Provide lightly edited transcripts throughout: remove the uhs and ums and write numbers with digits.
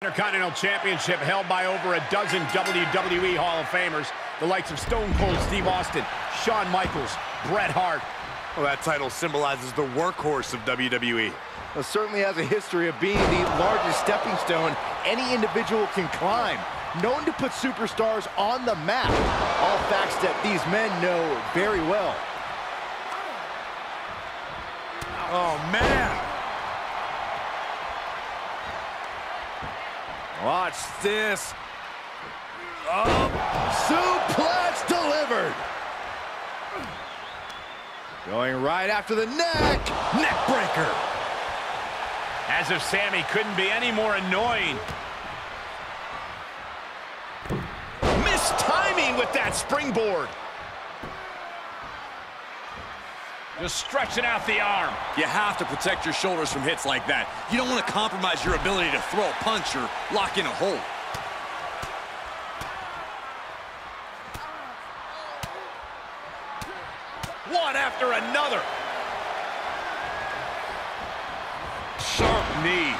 Intercontinental Championship held by over a dozen WWE Hall of Famers, the likes of Stone Cold Steve Austin, Shawn Michaels, Bret Hart. Well, that title symbolizes the workhorse of WWE. It certainly has a history of being the largest stepping stone any individual can climb. Known to put superstars on the map. All facts that these men know very well. Oh, man. Watch this. Oh, suplex delivered. Going right after the neck. Neck breaker. As if Sammy couldn't be any more annoying. Missed timing with that springboard. Just stretching out the arm. You have to protect your shoulders from hits like that. You don't want to compromise your ability to throw a punch or lock in a hold. One after another. Sharp knee.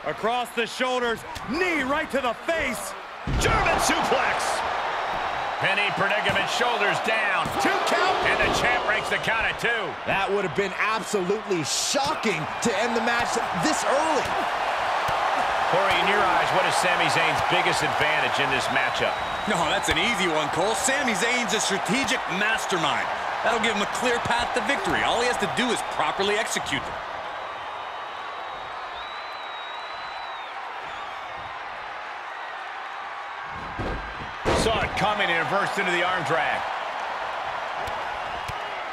Across the shoulders, knee right to the face. German suplex. Penny predicament, shoulders down. 2 count. And the champ breaks the count at 2. That would have been absolutely shocking to end the match this early. Corey, in your eyes, what is Sami Zayn's biggest advantage in this matchup? No, that's an easy one, Cole. Sami Zayn's a strategic mastermind. That'll give him a clear path to victory. All he has to do is properly execute them. Saw it coming and reversed into the arm drag.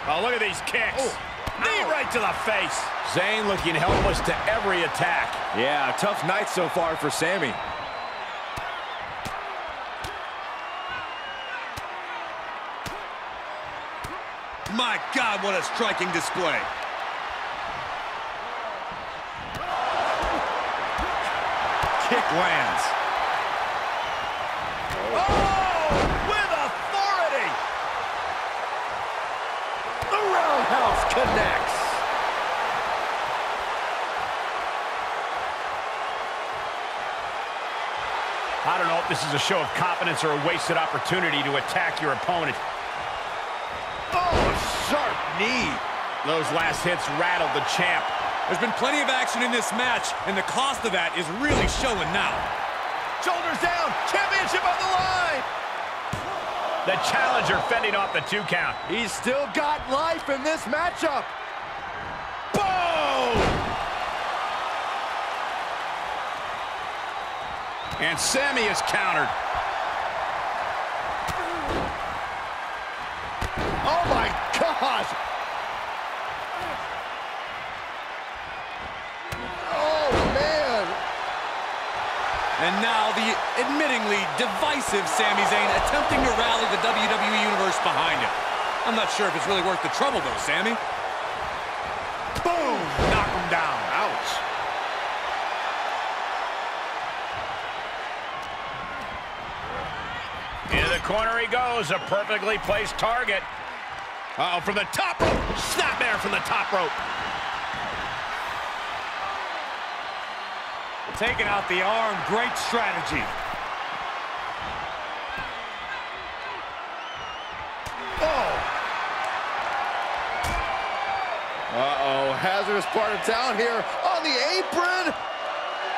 Oh, look at these kicks. Oh. Knee right to the face. Zayn looking helpless to every attack. Yeah, tough night so far for Sami. My God, what a striking display. Kick lands. Oh, with authority. The roundhouse connects. I don't know if this is a show of confidence or a wasted opportunity to attack your opponent. Oh, sharp knee. Those last hits rattled the champ. There's been plenty of action in this match, and the cost of that is really showing now. Shoulders down, championship on the line. The challenger fending off the 2 count. He's still got life in this matchup. Boom! And Sami is countered. Oh my gosh! Oh man! And now the admittingly divisive Sami Zayn attempting to rally the WWE Universe behind him. I'm not sure if it's really worth the trouble though, Sami. Boom! Knock him down. Ouch. Into the corner he goes, a perfectly placed target. Uh-oh, from the top rope. Snapmare from the top rope. Taking out the arm, great strategy. Oh! Uh-oh, hazardous part of town here on the apron.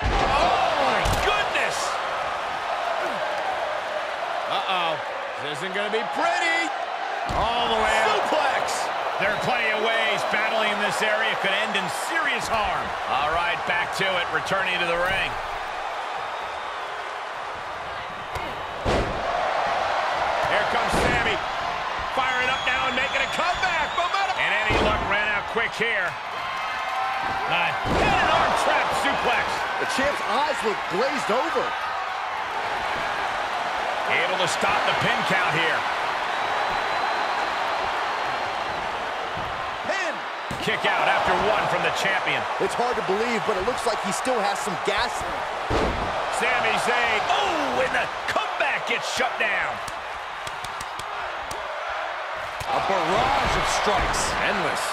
Oh my goodness! Uh-oh, this isn't gonna be pretty. All the way out. Suplex! There are plenty of ways battling in this area could end in serious harm. All right, back to it, returning to the ring. Here comes Sami. Firing up now and making a comeback. Momentum. And any luck ran out quick here. Head and arm trap suplex. The champ's eyes look glazed over. Able to stop the pin count here. Pin. Kick out after 1 from the champion. It's hard to believe, but it looks like he still has some gas. Sami Zayn. Oh, and the comeback gets shut down. A barrage of strikes. Endless.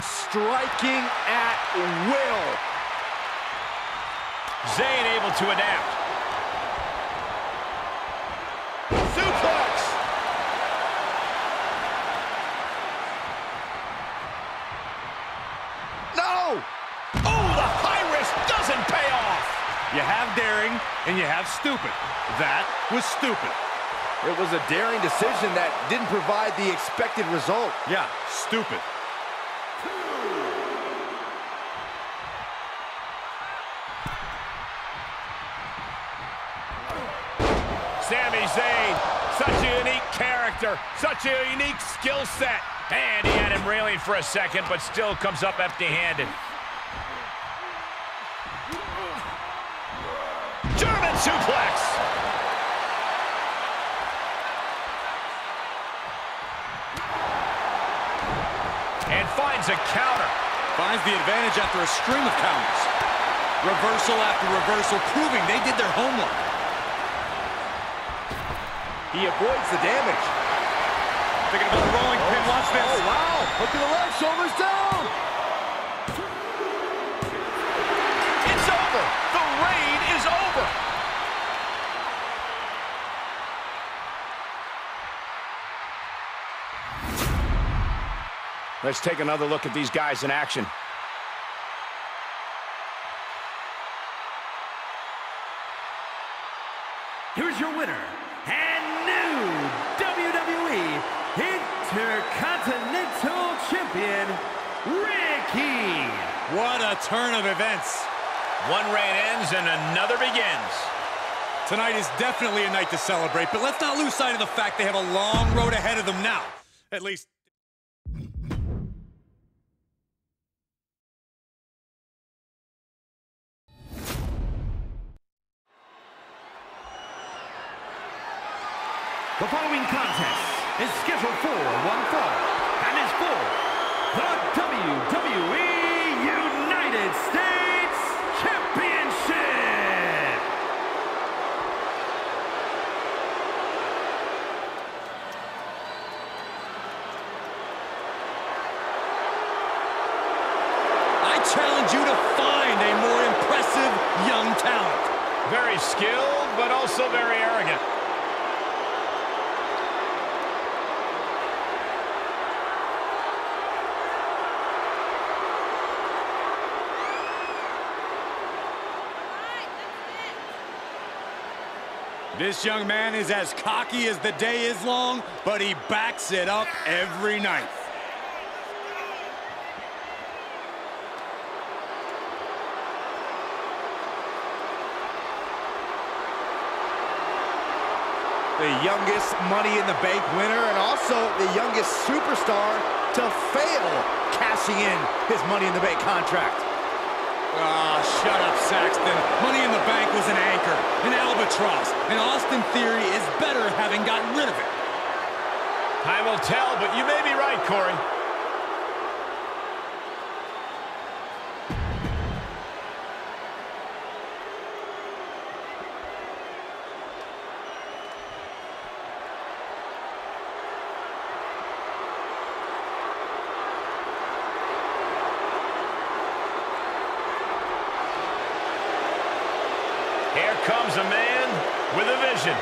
Striking at will. Zayn able to adapt. Suplex. No! Oh, the high risk doesn't pay off. You have daring, and you have stupid. That was stupid. It was a daring decision that didn't provide the expected result. Yeah, stupid. Sami Zayn, such a unique character, such a unique skill set. And he had him railing for a second, but still comes up empty-handed. German suplex. And finds a counter. Finds the advantage after a string of counters. Reversal after reversal, proving they did their homework. He avoids the damage. Thinking about a rolling pin. Watch this. Oh, wow. Look at the left. Shoulders down. It's over. The reign is over. Let's take another look at these guys in action. Here's your winner, and new WWE Intercontinental Champion, Ricky. What a turn of events. One reign ends and another begins. Tonight is definitely a night to celebrate, but let's not lose sight of the fact they have a long road ahead of them now. At least... The following contest is scheduled for one fall and is for the WWE United States Championship. I challenge you to find a more impressive young talent. Very skilled, but also very arrogant. This young man is as cocky as the day is long, but he backs it up every night. The youngest Money in the Bank winner and also the youngest superstar to fail cashing in his Money in the Bank contract. Ah, shut up, Saxton. Money in the Bank was an anchor, an albatross, and Austin Theory is better having gotten rid of it. Time will tell, but you may be right, Corey. Here comes a man with a vision.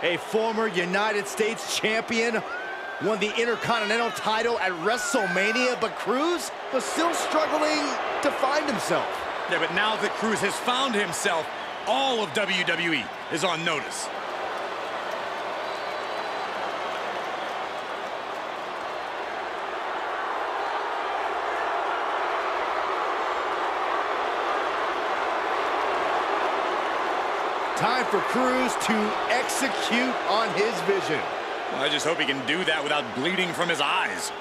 A former United States champion won the Intercontinental title at Wrestlemania, but Cruz was still struggling to find himself. Yeah, but now that Cruz has found himself, all of WWE is on notice. Time for Cruz to execute on his vision. I just hope he can do that without bleeding from his eyes.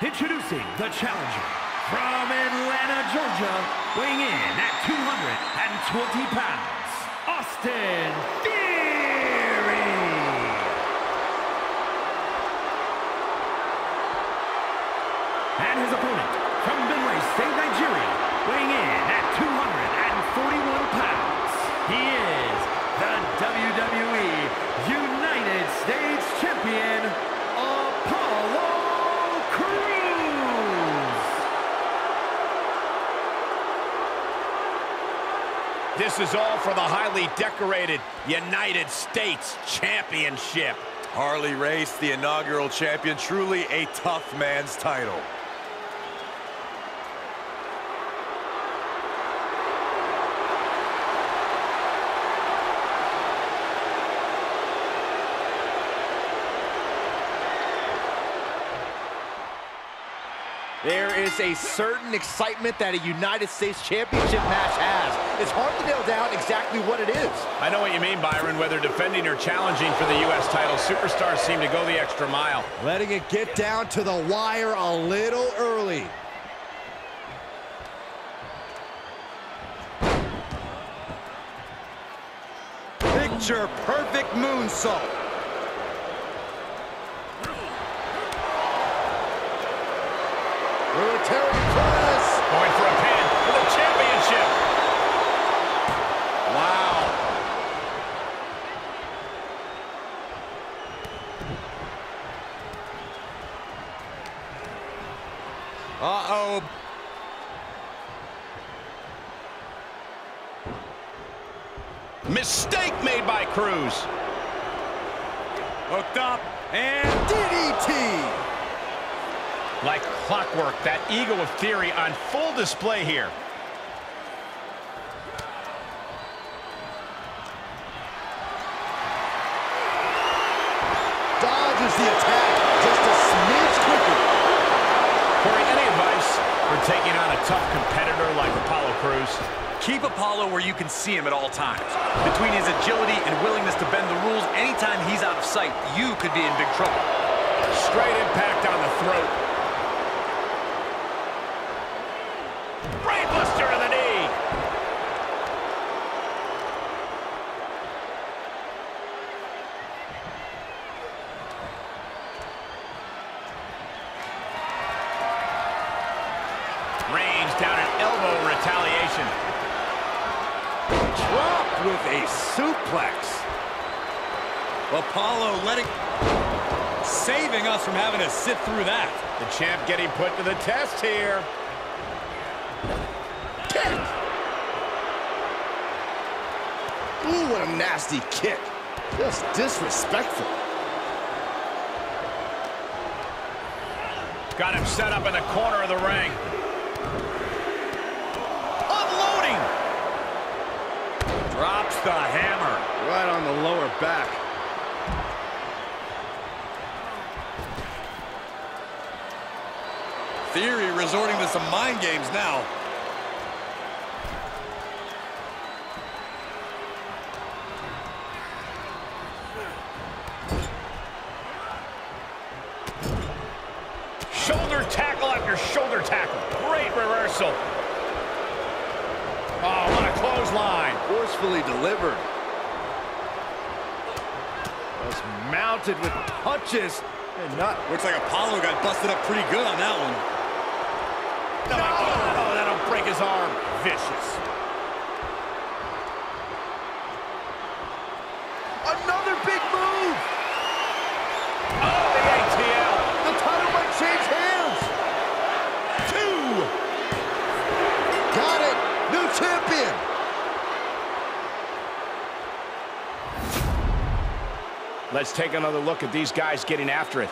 Introducing the challenger from Atlanta, Georgia, weighing in at 220 pounds, Austin Theory. And his opponent from Benue State, Nigeria, weighing in at 241 pounds, he is the WWE United States Champion, Apollo. This is all for the highly decorated United States Championship. Harley Race, the inaugural champion, truly a tough man's title. There is a certain excitement that a United States Championship match has. It's hard to nail down exactly what it is. I know what you mean, Byron. Whether defending or challenging for the U.S. title, superstars seem to go the extra mile. Letting it get down to the wire a little early. Picture perfect moonsault. Military press. Going for a pin for the championship. Wow. Uh-oh. Mistake made by Cruz. Hooked up and DDT. Like clockwork, that ego of Theory on full display here. Dodges the attack just a smidge quicker. Corey, any advice for taking on a tough competitor like Apollo Crews? keep Apollo where you can see him at all times. Between his agility and willingness to bend the rules, anytime he's out of sight, you could be in big trouble. Straight impact on the throat. Brainbuster to the knee. Range down an elbow retaliation. Dropped with a suplex. Apollo saving us from having to sit through that. The champ getting put to the test here. Kick! Ooh, what a nasty kick. Just disrespectful. Got him set up in the corner of the ring. Unloading! Drops the hammer. Right on the lower back. Theory resorting to some mind games now. Shoulder tackle after shoulder tackle. Great reversal. Oh, what a clothesline. Forcefully delivered. Was mounted with punches and not... Looks like Apollo got busted up pretty good on that one. No! Oh, that'll break his arm. Vicious. Another big move! Oh, the ATL. The title might change hands! 2. Got it! New champion! Let's take another look at these guys getting after it.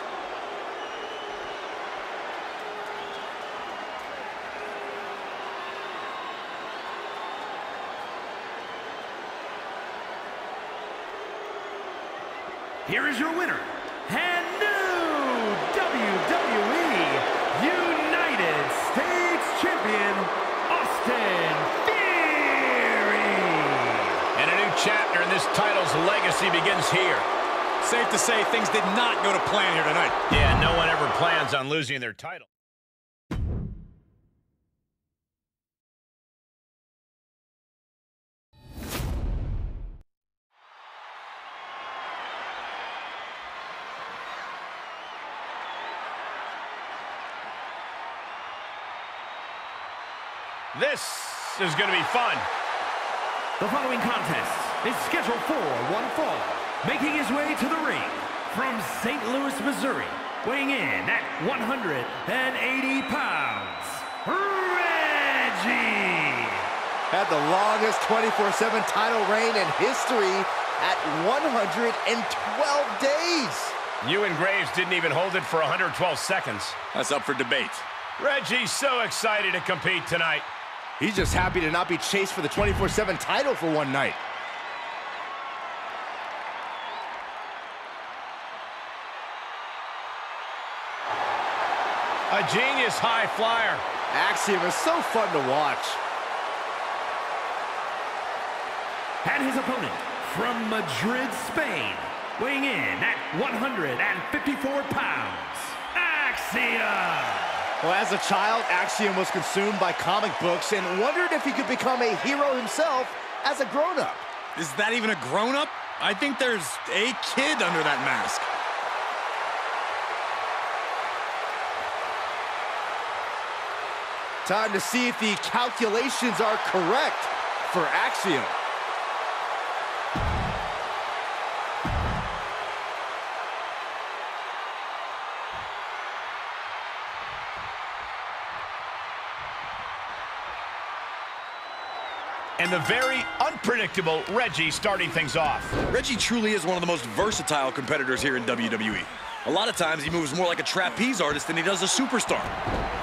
here is your winner, and new WWE United States Champion, Austin Theory. And a new chapter in this title's legacy begins here. Safe to say things did not go to plan here tonight. Yeah, no one ever plans on losing their title. This is going to be fun. The following contest is scheduled for one fall. Making his way to the ring from St. Louis, Missouri, weighing in at 180 pounds, Reggie. Had the longest 24/7 title reign in history at 112 days. Ewan Graves didn't even hold it for 112 seconds. That's up for debate. Reggie's so excited to compete tonight. He's just happy to not be chased for the 24/7 title for one night. A genius high flyer. Axiom is so fun to watch. And his opponent from Madrid, Spain, weighing in at 154 pounds, Axiom. Well, as a child, Axiom was consumed by comic books and wondered if he could become a hero himself as a grown-up. Is that even a grown-up? I think there's a kid under that mask. Time to see if the calculations are correct for Axiom. And the very unpredictable Reggie starting things off. Reggie truly is one of the most versatile competitors here in WWE. A lot of times he moves more like a trapeze artist than he does a superstar.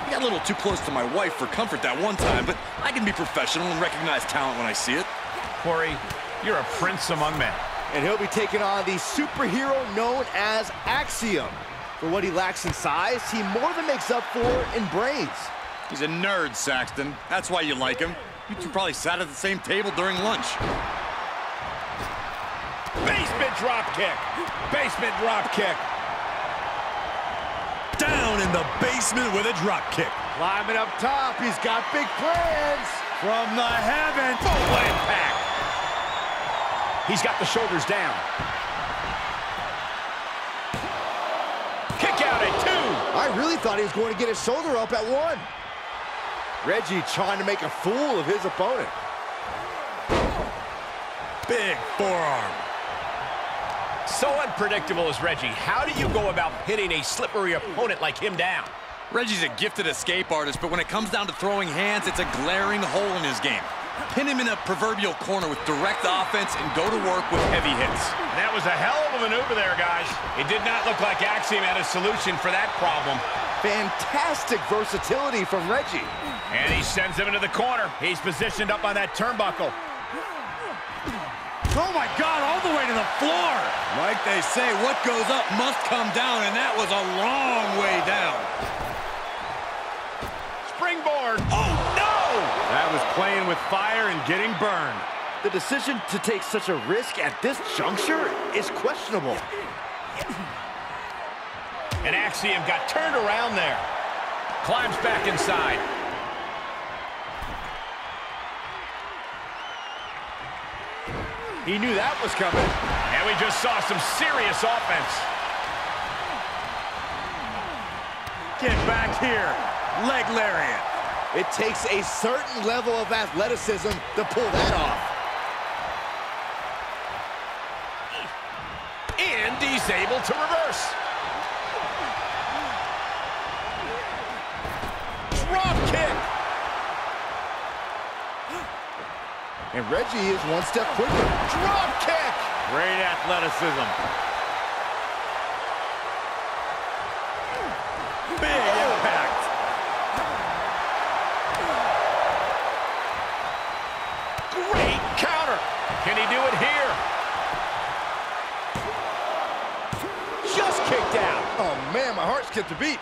He got a little too close to my wife for comfort that one time, but I can be professional and recognize talent when I see it. Corey, you're a prince among men. And he'll be taking on the superhero known as Axiom. For what he lacks in size, he more than makes up for in brains. He's a nerd, Saxton. That's why you like him. You two probably sat at the same table during lunch. Basement drop kick. Basement drop kick. Down in the basement with a drop kick. Climbing up top, he's got big plans. From the heavens. Full impact. He's got the shoulders down. Kick out at 2. I really thought he was going to get his shoulder up at 1. Reggie trying to make a fool of his opponent. Big forearm. So unpredictable is Reggie. How do you go about hitting a slippery opponent like him down? Reggie's a gifted escape artist, but when it comes down to throwing hands, it's a glaring hole in his game. Pin him in a proverbial corner with direct offense and go to work with heavy hits. That was a hell of a maneuver there, guys. It did not look like Axiom had a solution for that problem. Fantastic versatility from Reggie. And he sends him into the corner. He's positioned up on that turnbuckle. Oh my God, all the way to the floor. Like they say, what goes up must come down, and that was a long way down. Springboard. Oh, no! That was playing with fire and getting burned. The decision to take such a risk at this juncture is questionable. And Axiom got turned around there. Climbs back inside. He knew that was coming. And we just saw some serious offense. Get back here. Leg lariat. It takes a certain level of athleticism to pull that off. And he's able to reverse. Drop kick. And Reggie is one step quicker. Drop kick. Great athleticism. Big impact. Great counter. Can he do it here? skip a beat.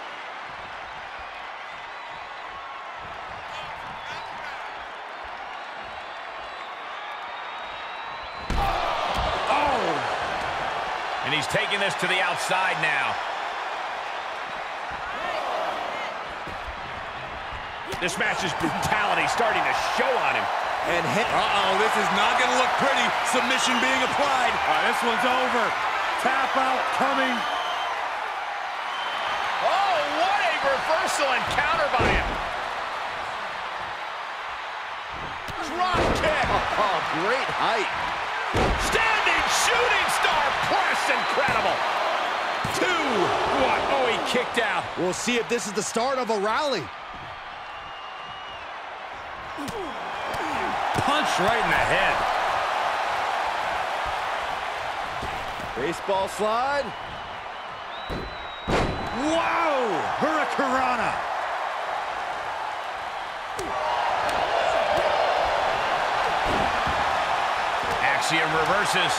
And he's taking this to the outside now. This match's brutality starting to show on him. And uh-oh, this is not going to look pretty. Submission being applied. This one's over. Tap out coming. Oh, what a reversal and counter by him. Drop kick. Oh, great height. Standing shooting star press, incredible. 2, 1. Oh, he kicked out. We'll see if this is the start of a rally. Punch right in the head. Baseball slide. Wow! Hurricanrana. Axiom reverses.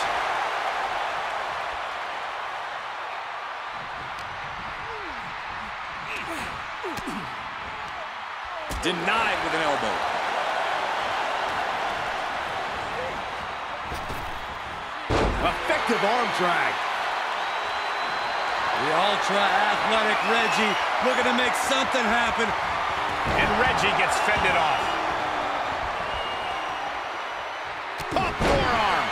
Denied with an elbow. Effective arm drag. The ultra-athletic Reggie looking to make something happen. And Reggie gets fended off. Pop forearm.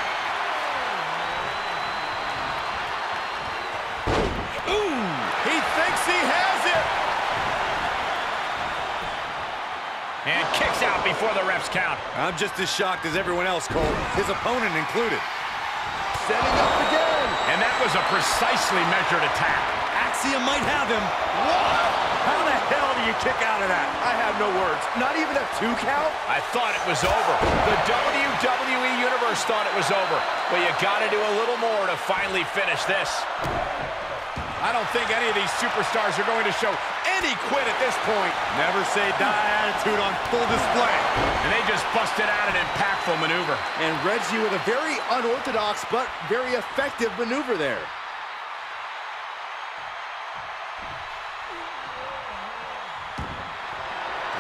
Ooh, he thinks he has it. And kicks out before the refs count. I'm just as shocked as everyone else, Cole, his opponent included. Setting up again. And that was a precisely measured attack. Axiom might have him. What? How the hell do you kick out of that? I have no words. Not even a 2 count? I thought it was over. The WWE Universe thought it was over. But you got to do a little more to finally finish this. I don't think any of these superstars are going to show any quit at this point. Never say die attitude on full display. And they just busted out an impactful maneuver. And Reggie with a very unorthodox but very effective maneuver there.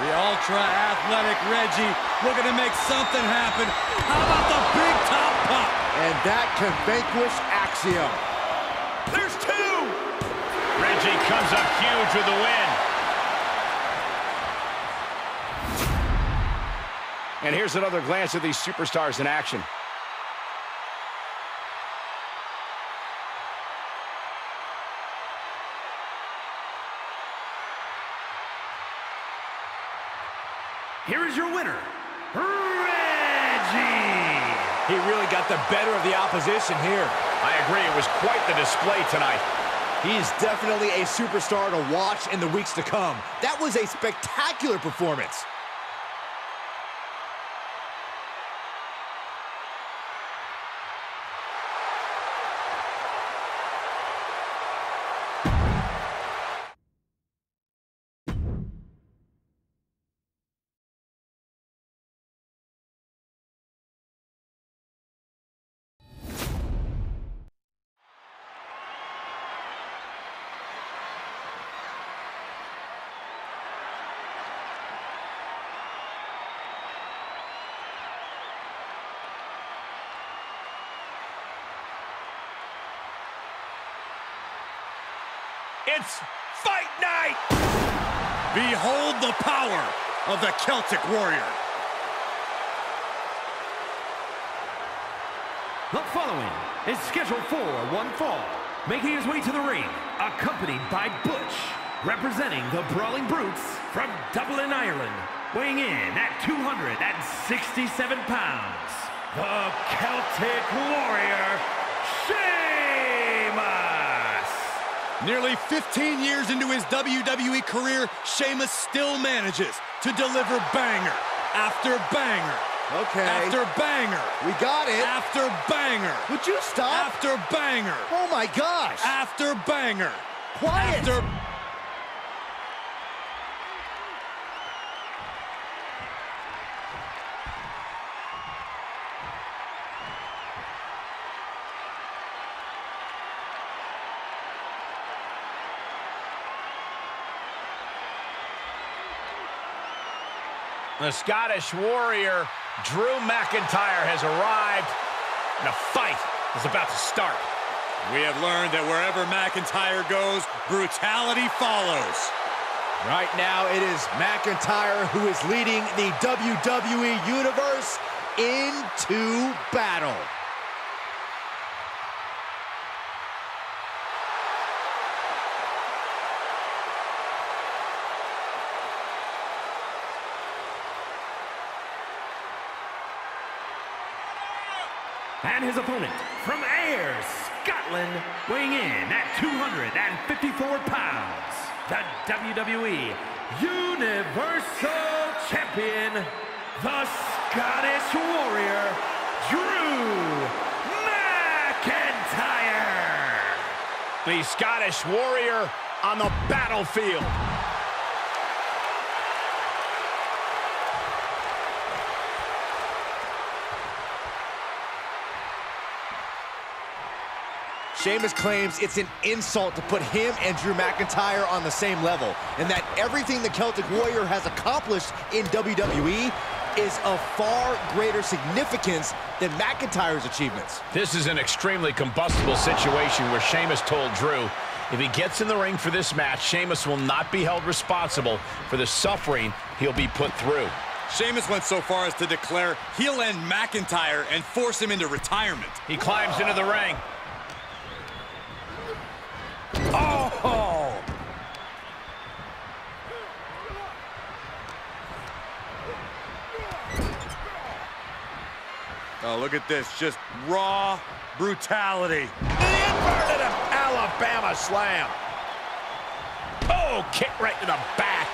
The ultra-athletic Reggie looking to make something happen. How about the big top pop? And that can vanquish Axiom. There's 2! Reggie comes up huge with the win. And here's another glance at these superstars in action. Here is your winner, Reggie. He really got the better of the opposition here. I agree, it was quite the display tonight. He's definitely a superstar to watch in the weeks to come. That was a spectacular performance. It's fight night! Behold the power of the Celtic Warrior. The following is scheduled for one fall. Making his way to the ring, accompanied by Butch, representing the Brawling Brutes from Dublin, Ireland, weighing in at 267 pounds, the Celtic Warrior, Sheamus! Nearly 15 years into his WWE career, Sheamus still manages to deliver banger after banger. Okay. After banger. We got it. After banger. Would you stop? After banger. Oh my gosh. After banger. Quiet. After... The Scottish Warrior, Drew McIntyre, has arrived, and a fight is about to start. We have learned that wherever McIntyre goes, brutality follows. Right now, it is McIntyre who is leading the WWE Universe into battle. And his opponent, from Ayr, Scotland, weighing in at 254 pounds, the WWE Universal Champion, the Scottish Warrior, Drew McIntyre. The Scottish Warrior on the battlefield. Sheamus claims it's an insult to put him and Drew McIntyre on the same level, and that everything the Celtic Warrior has accomplished in WWE is of far greater significance than McIntyre's achievements. This is an extremely combustible situation where Sheamus told Drew, if he gets in the ring for this match, Sheamus will not be held responsible for the suffering he'll be put through. Sheamus went so far as to declare he'll end McIntyre and force him into retirement. He climbs into the ring. Oh! Oh, look at this. Just raw brutality. The inverted Alabama slam. Oh, kick right to the back.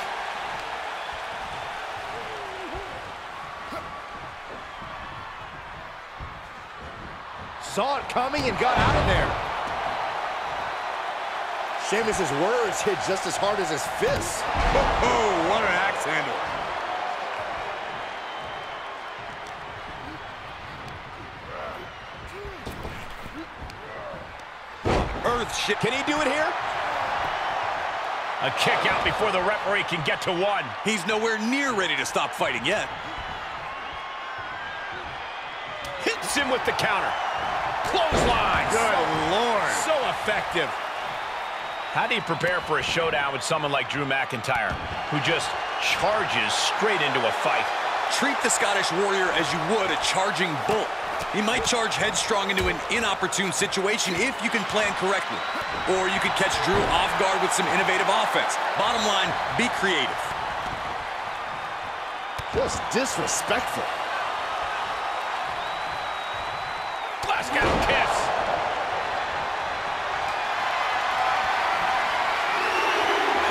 Saw it coming and got out of there. Sheamus's words hit just as hard as his fists. Oh, what an axe handle. Earth shit. Can he do it here? A kick out before the referee can get to one. He's nowhere near ready to stop fighting yet. Hits him with the counter. Clothesline. Good Lord. So effective. How do you prepare for a showdown with someone like Drew McIntyre, who just charges straight into a fight? Treat the Scottish Warrior as you would a charging bull. He might charge headstrong into an inopportune situation if you can plan correctly. Or you could catch Drew off guard with some innovative offense. Bottom line, be creative. Just disrespectful. Glasgow kiss.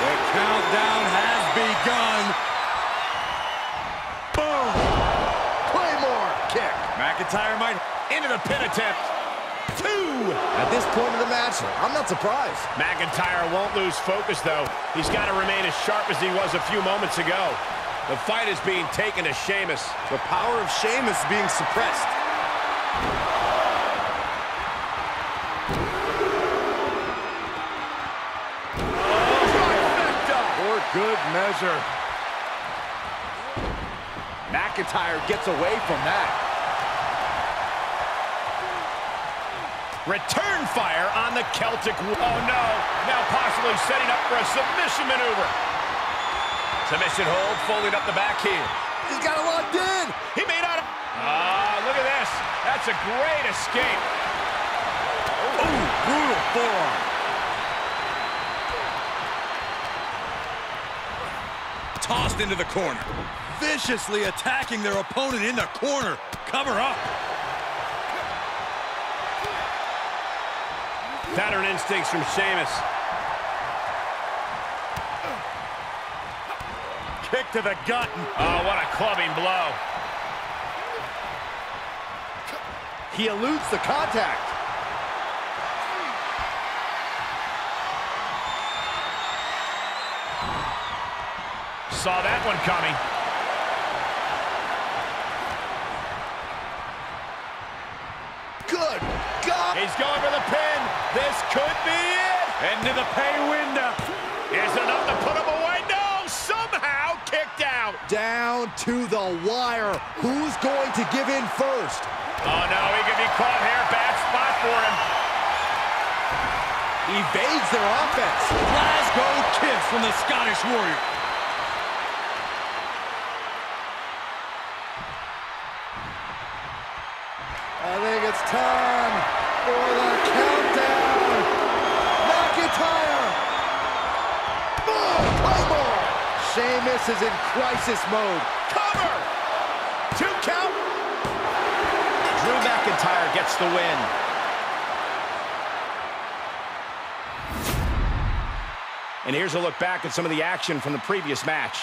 The countdown has begun. Boom! Claymore kick. McIntyre might... Into the pin attempt. 2. At this point of the match, I'm not surprised. McIntyre won't lose focus, though. He's got to remain as sharp as he was a few moments ago. The fight is being taken to Sheamus. The power of Sheamus being suppressed. For good measure. McIntyre gets away from that. Return fire on the Celtic. Oh, no. Now possibly setting up for a submission maneuver. Submission hold, folding up the back heel. He's got it locked in. He may not. Look at this. That's a great escape. Ooh, brutal forearm. Tossed into the corner. Viciously attacking their opponent in the corner. Cover up. Pattern instincts from Sheamus. Kick to the gut. Oh, what a clubbing blow. He eludes the contact. Saw that one coming. Good God. He's going for the pin. This could be it. Into the pay window. Is it enough to put him away? No, somehow kicked out. Down down to the wire. Who's going to give in first? Oh, no, he could be caught here. Bad spot for him. Evades their offense. Glasgow kiss from the Scottish Warrior. I think it's time for the countdown. McIntyre. Boom! Claymore. Sheamus is in crisis mode. Cover! 2 count. Drew McIntyre gets the win. And here's a look back at some of the action from the previous match.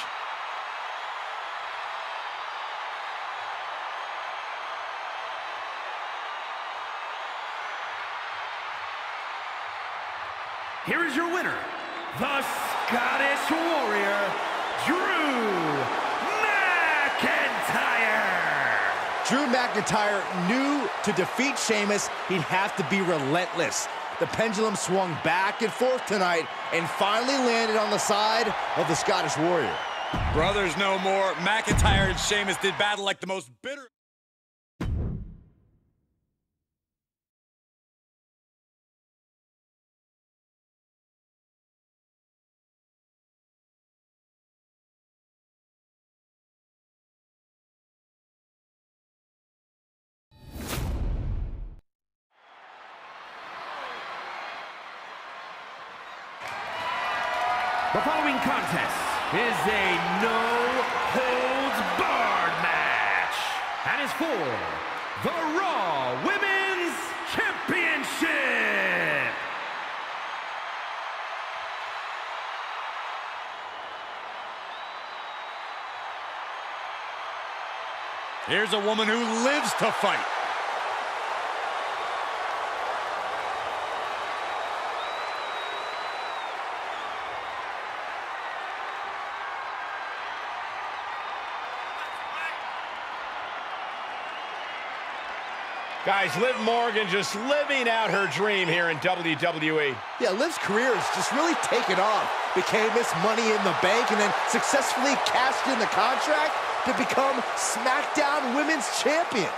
Here is your winner, the Scottish Warrior, Drew McIntyre. Drew McIntyre knew to defeat Sheamus, he'd have to be relentless. The pendulum swung back and forth tonight and finally landed on the side of the Scottish Warrior. Brothers no more. McIntyre and Sheamus did battle like the most bitter. The following contest is a no-holds-barred match and is for the Raw Women's Championship. Here's a woman who lives to fight. Guys, Liv Morgan just living out her dream here in WWE. Yeah, Liv's career has just really taken off. Became Miss Money in the Bank and then successfully cashed in the contract to become SmackDown Women's Champion.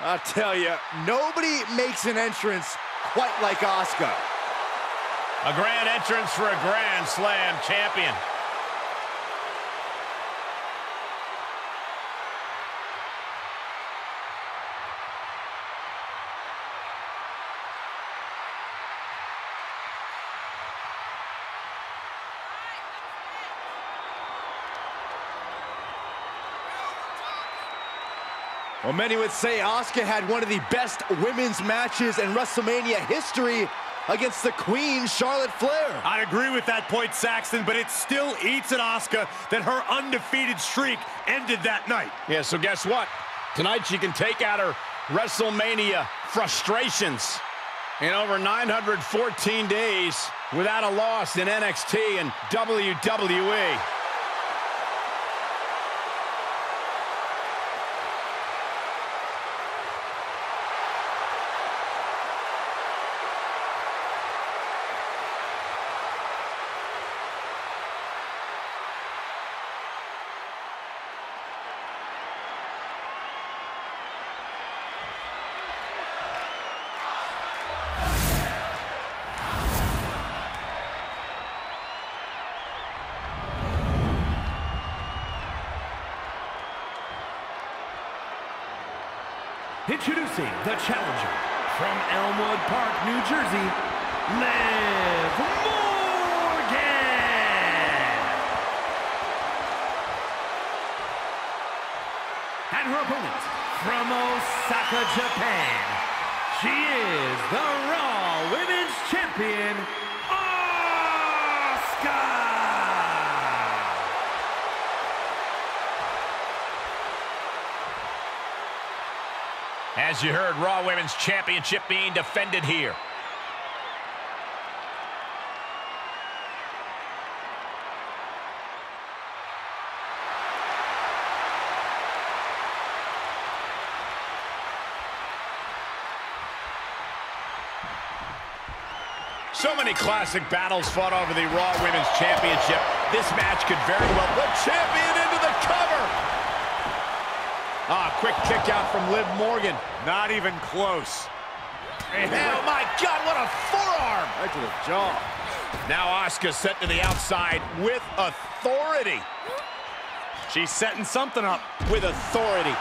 I'll tell you, nobody makes an entrance quite like Asuka. A grand entrance for a Grand Slam champion. Well, many would say Asuka had one of the best women's matches in WrestleMania history against the Queen, Charlotte Flair. I'd agree with that point, Saxton, but it still eats at Asuka that her undefeated streak ended that night. Yeah, so guess what? Tonight she can take out her WrestleMania frustrations. In over 914 days without a loss in NXT and WWE. Introducing the challenger from Elmwood Park, New Jersey, Liv Morgan. And her opponent from Osaka, Japan, she is the Raw Women's Champion, Asuka. As you heard, Raw Women's Championship being defended here. So many classic battles fought over the Raw Women's Championship. This match could very well put champion into the cover. Quick kick out from Liv Morgan. Not even close. Oh my God, what a forearm! Right to the jaw. Now Asuka set to the outside with authority. She's setting something up. With authority.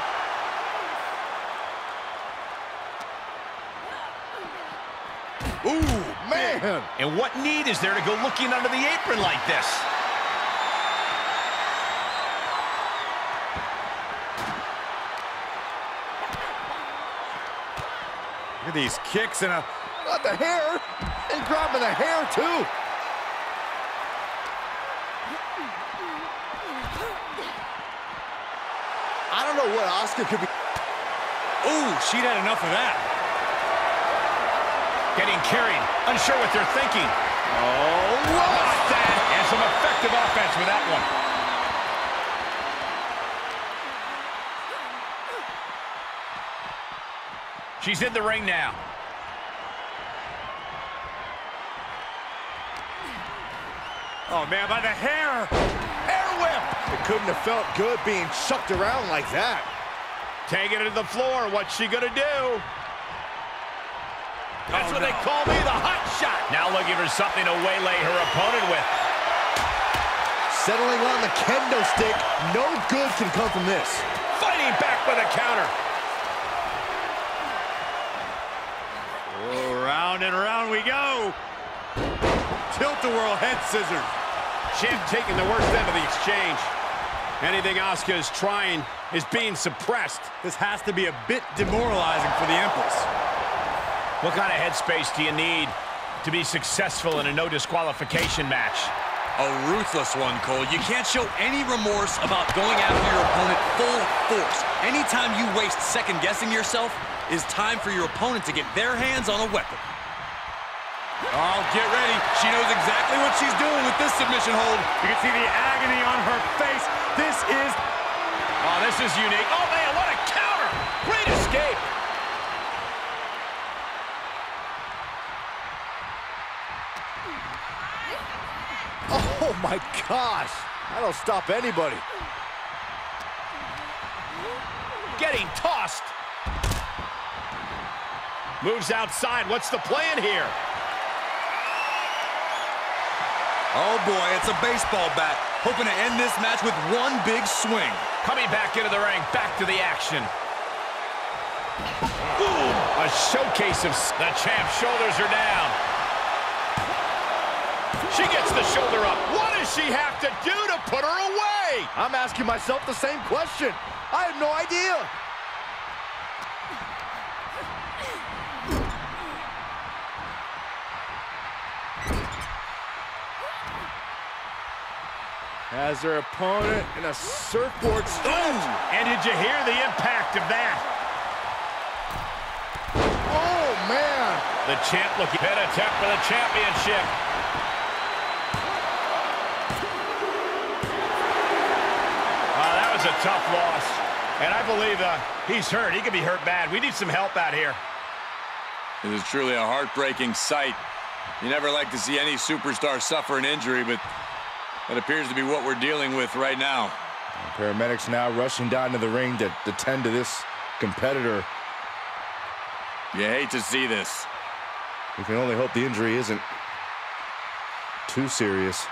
Ooh, man! And what need is there to go looking under the apron like this? Look at these kicks and got the hair, and grabbing the hair too. I don't know what Asuka could be. Ooh, she'd had enough of that. Getting carried, unsure what they're thinking. Oh, Lost that, and some effective offense with that one. She's in the ring now. Oh, man, by the hair. Hair whip. It couldn't have felt good being chucked around like that. Taking it to the floor. What's she gonna do? That's what they call me, the hot shot. Now looking for something to waylay her opponent with. Settling on the kendo stick. No good can come from this. Fighting back with a counter. Oh, round and round we go. Tilt-a-whirl head scissors. Champ taking the worst end of the exchange. Anything Asuka is trying is being suppressed. This has to be a bit demoralizing for the Empress. What kind of headspace do you need to be successful in a no disqualification match? A ruthless one, Cole. You can't show any remorse about going after your opponent full force. Anytime you waste second-guessing yourself is time for your opponent to get their hands on a weapon. Oh, get ready. She knows exactly what she's doing with this submission hold. You can see the agony on her face. This is... Oh, this is unique. Oh, man, what a counter. Great escape. Oh, my gosh. That'll stop anybody. Getting tossed. Moves outside. What's the plan here? Oh, boy, it's a baseball bat. Hoping to end this match with one big swing. Coming back into the ring. Back to the action. Boom! A showcase of... The champ's shoulders are down. She gets the shoulder up. What does she have to do to put her away? I'm asking myself the same question. I have no idea. Has her opponent in a surfboard stance. And did you hear the impact of that? Oh, man. The champ looking pin attempt for the championship. That was a tough loss. And I believe he's hurt. He could be hurt bad. We need some help out here. It is truly a heartbreaking sight. You never like to see any superstar suffer an injury, but that appears to be what we're dealing with right now. Paramedics now rushing down to the ring to tend to this competitor. You hate to see this. We can only hope the injury isn't too serious.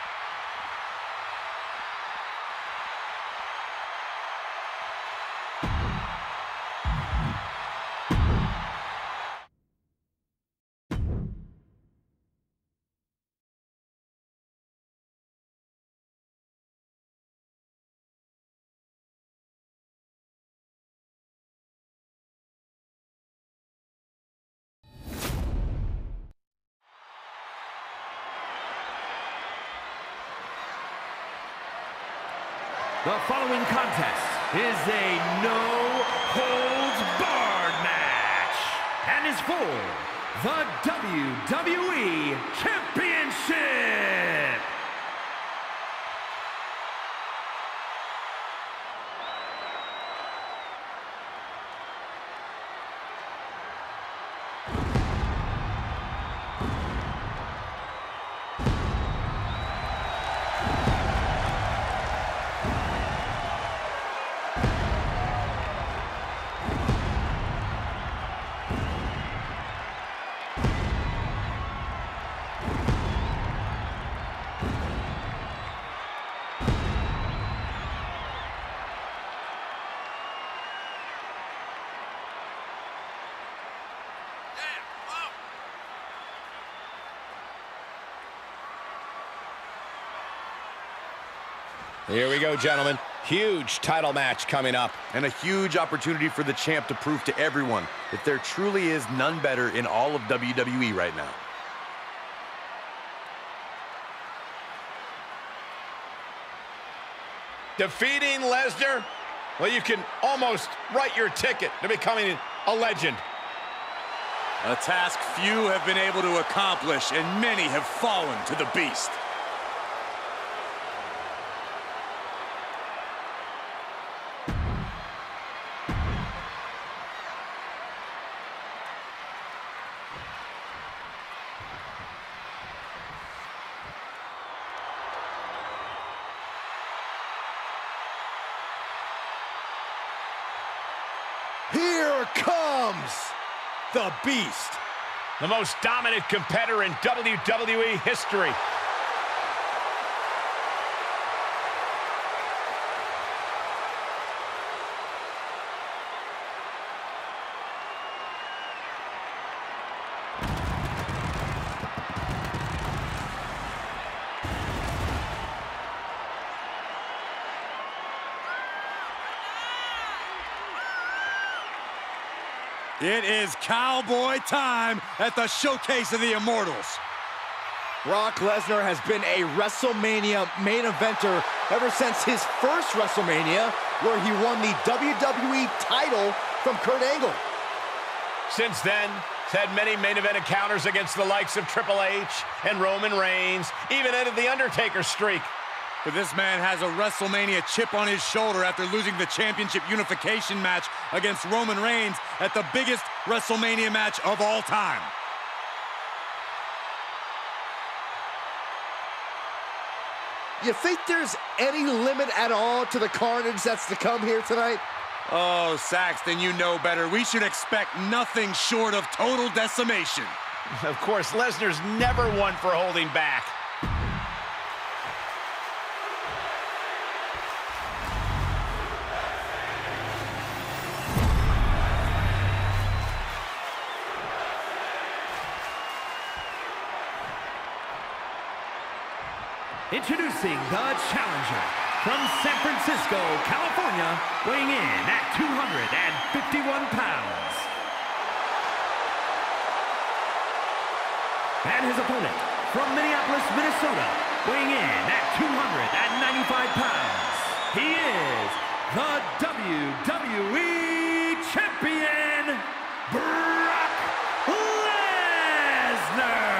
The following contest is a no-holds-barred match. for the WWE Championship. Here we go, gentlemen. Huge title match coming up. And a huge opportunity for the champ to prove to everyone that there truly is none better in all of WWE right now. Defeating Lesnar? Well, you can almost write your ticket to becoming a legend. A task few have been able to accomplish, and many have fallen to the beast. Here comes the Beast. The most dominant competitor in WWE history. It is cowboy time at the Showcase of the Immortals. Brock Lesnar has been a WrestleMania main eventer ever since his first WrestleMania, where he won the WWE title from Kurt Angle. Since then, he's had many main event encounters against the likes of Triple H and Roman Reigns, even ended the Undertaker streak. But this man has a WrestleMania chip on his shoulder after losing the championship unification match against Roman Reigns at the biggest WrestleMania match of all time. You think there's any limit at all to the carnage that's to come here tonight? Oh, Saxton, you know better. We should expect nothing short of total decimation. Of course, Lesnar's never one for holding back. Introducing the challenger from San Francisco, California, weighing in at 251 pounds. And his opponent from Minneapolis, Minnesota, weighing in at 295 pounds. He is the WWE Champion, Brock Lesnar.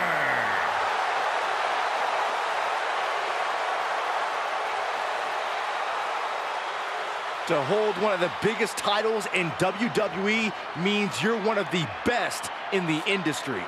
To hold one of the biggest titles in WWE means you're one of the best in the industry.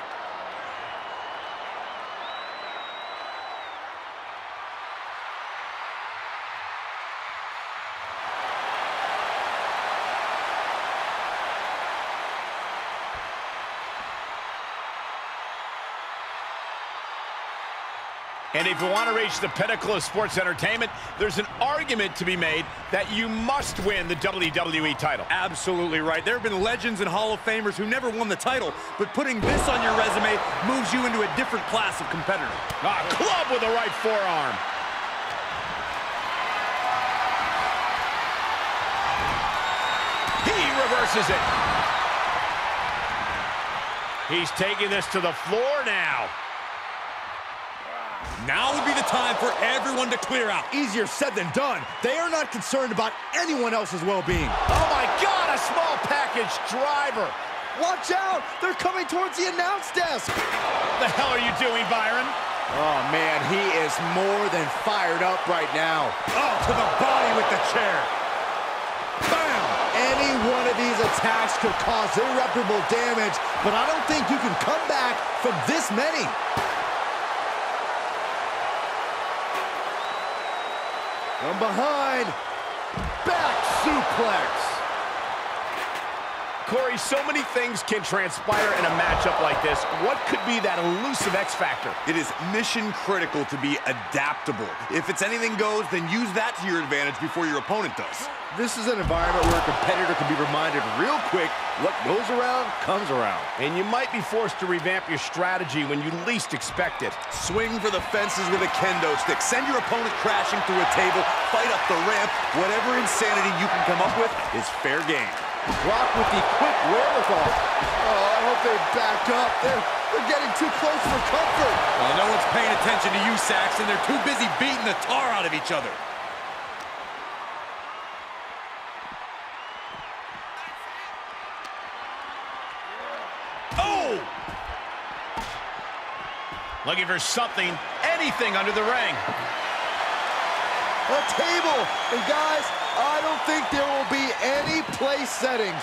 And if you want to reach the pinnacle of sports entertainment, there's an argument to be made that you must win the WWE title. Absolutely right. There have been legends and Hall of Famers who never won the title, but putting this on your resume moves you into a different class of competitor. A club with the right forearm. He reverses it. He's taking this to the floor now. Now would be the time for everyone to clear out. Easier said than done. They are not concerned about anyone else's well-being. Oh my God, a small package driver. Watch out! They're coming towards the announce desk! What the hell are you doing, Byron? Oh, man, he is more than fired up right now. Oh, to the body with the chair. Bam! Any one of these attacks could cause irreparable damage, but I don't think you can come back from this many. From behind, back suplex. Corey, so many things can transpire in a matchup like this. What could be that elusive X factor? It is mission critical to be adaptable. If it's anything goes, then use that to your advantage before your opponent does. This is an environment where a competitor can be reminded real quick what goes around comes around. And you might be forced to revamp your strategy when you least expect it. Swing for the fences with a kendo stick. Send your opponent crashing through a table. Fight up the ramp. Whatever insanity you can come up with is fair game. Brock with the quick wherewithal. Oh, I hope they back up. They're getting too close for comfort. Well, no one's paying attention to you, Saxton. They're too busy beating the tar out of each other. Oh! Looking for something, anything under the ring. A table. And guys, I don't think there will be any place settings.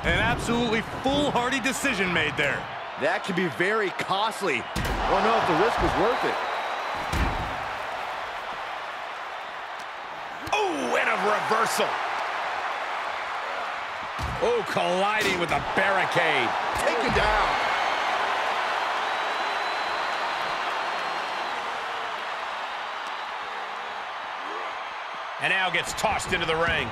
An absolutely foolhardy decision made there. That could be very costly. I don't know if the risk was worth it. Oh, and a reversal. Oh, colliding with a barricade. Taken down. And now gets tossed into the ring.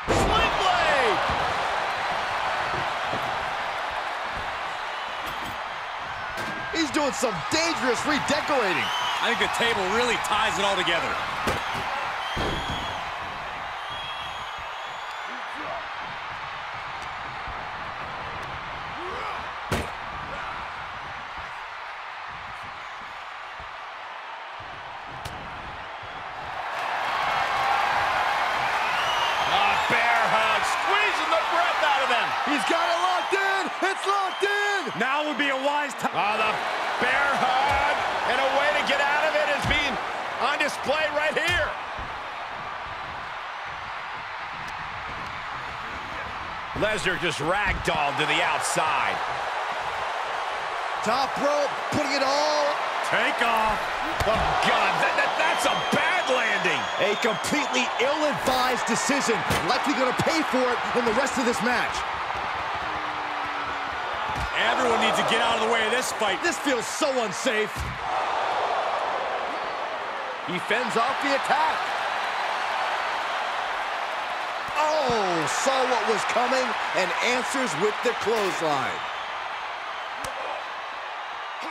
Sling blade! He's doing some dangerous redecorating. I think the table really ties it all together. He's got it locked in! It's locked in! Now would be a wise time. Oh, the bear hug! And a way to get out of it is being on display right here. Lesnar just ragdolled to the outside. Top rope, putting it all. Take off. Oh, God, that's a bad landing. A completely ill-advised decision. Likely going to pay for it in the rest of this match. Everyone needs to get out of the way of this fight. This feels so unsafe. He fends off the attack. Oh, saw what was coming and answers with the clothesline.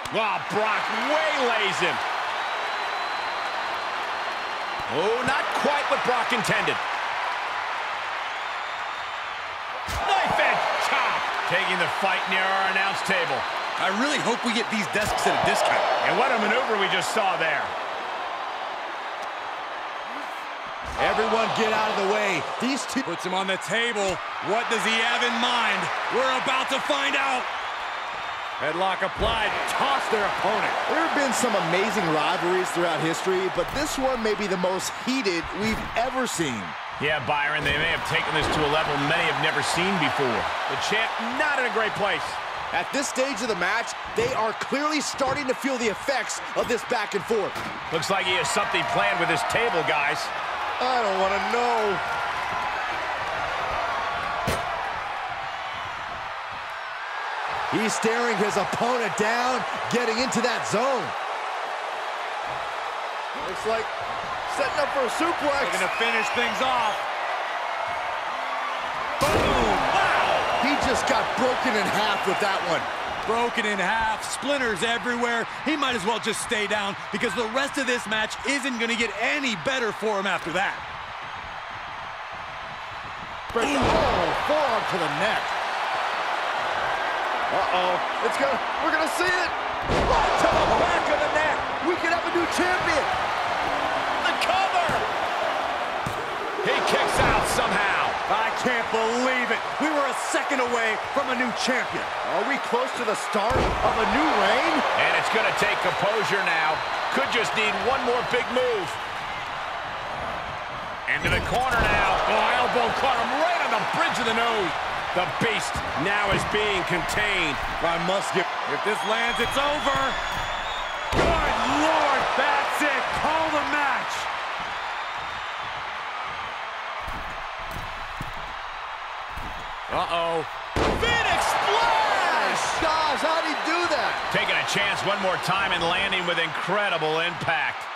Oh, Brock waylays him. Oh, not quite what Brock intended. Knife edge chop. Taking the fight near our announce table. I really hope we get these desks at a discount. And what a maneuver we just saw there. Everyone get out of the way. These two... Puts him on the table. What does he have in mind? We're about to find out. Headlock applied. Toss their opponent. There have been some amazing rivalries throughout history, but this one may be the most heated we've ever seen. Yeah, Byron, they may have taken this to a level many have never seen before. The champ not in a great place. At this stage of the match, they are clearly starting to feel the effects of this back and forth. Looks like he has something planned with his table, guys. I don't want to know. He's staring his opponent down, getting into that zone. Looks like setting up for a suplex. Looking to finish things off. Boom! Wow! He just got broken in half with that one. Broken in half, splinters everywhere. He might as well just stay down because the rest of this match isn't going to get any better for him after that. Oh, forearm to the neck. We're gonna see it. Right to the back of the neck. We could have a new champion. The cover. He kicks out somehow. I can't believe it. We were a second away from a new champion. Are we close to the start of a new reign? And it's gonna take composure now. Could just need one more big move. Into the corner now. Oh, elbow caught him right on the bridge of the nose. The Beast now is being contained. I must give. If this lands, it's over. Good Lord, that's it. Call the match. Uh-oh. Phoenix Splash! Gosh, how'd he do that? Taking a chance one more time and landing with incredible impact.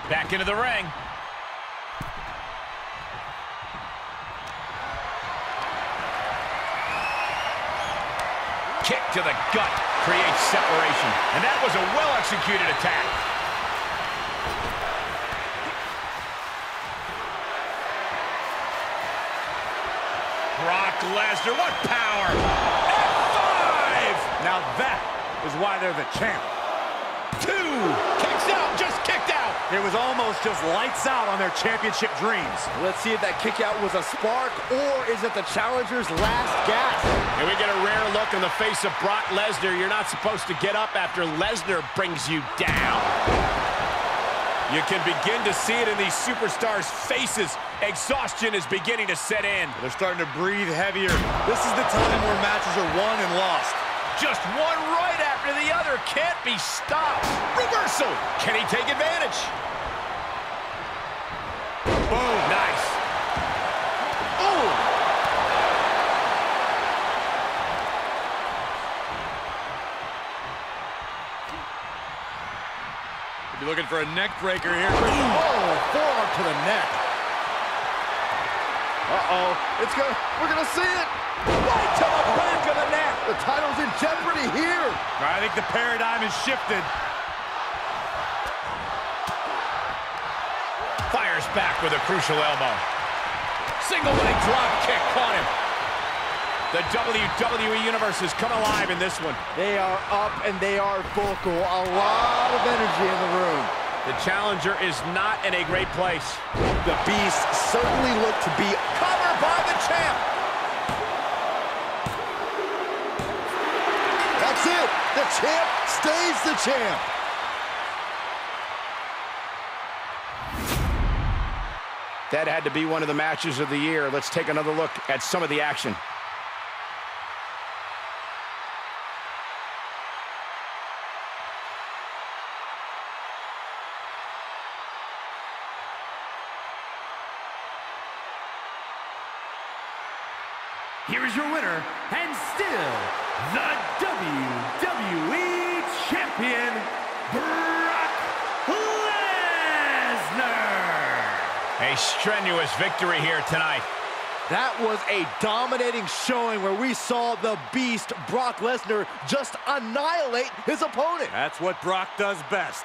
Back into the ring. Kick to the gut creates separation. And that was a well-executed attack. Brock Lesnar, what power! F5! Now that is why they're the champ. 2! Kicks out, just kicked out! It was almost just lights out on their championship dreams. Let's see if that kick out was a spark, or is it the challenger's last gasp? And we get a rare look on the face of Brock Lesnar. You're not supposed to get up after Lesnar brings you down. You can begin to see it in these superstars' faces. Exhaustion is beginning to set in. They're starting to breathe heavier. This is the time where matches are won and lost. Just one right after the other. Can't be stopped. Reversal. Can he take advantage? Boom. Nice. Oh. Be looking for a neck breaker here. Oh, forearm to the neck. We're gonna see it. Right to the back of the neck. The title's in jeopardy here. I think the paradigm has shifted. Fires back with a crucial elbow. Single leg drop kick caught him. The WWE Universe has come alive in this one. They are up and they are vocal. A lot of energy in the room. The challenger is not in a great place. The Beast certainly looked to be covered by the champ. That's it. The champ stays the champ. That had to be one of the matches of the year. Let's take another look at some of the action. Here is your winner, and still the WWE Champion, Brock Lesnar. A strenuous victory here tonight. That was a dominating showing where we saw the Beast, Brock Lesnar, just annihilate his opponent. That's what Brock does best.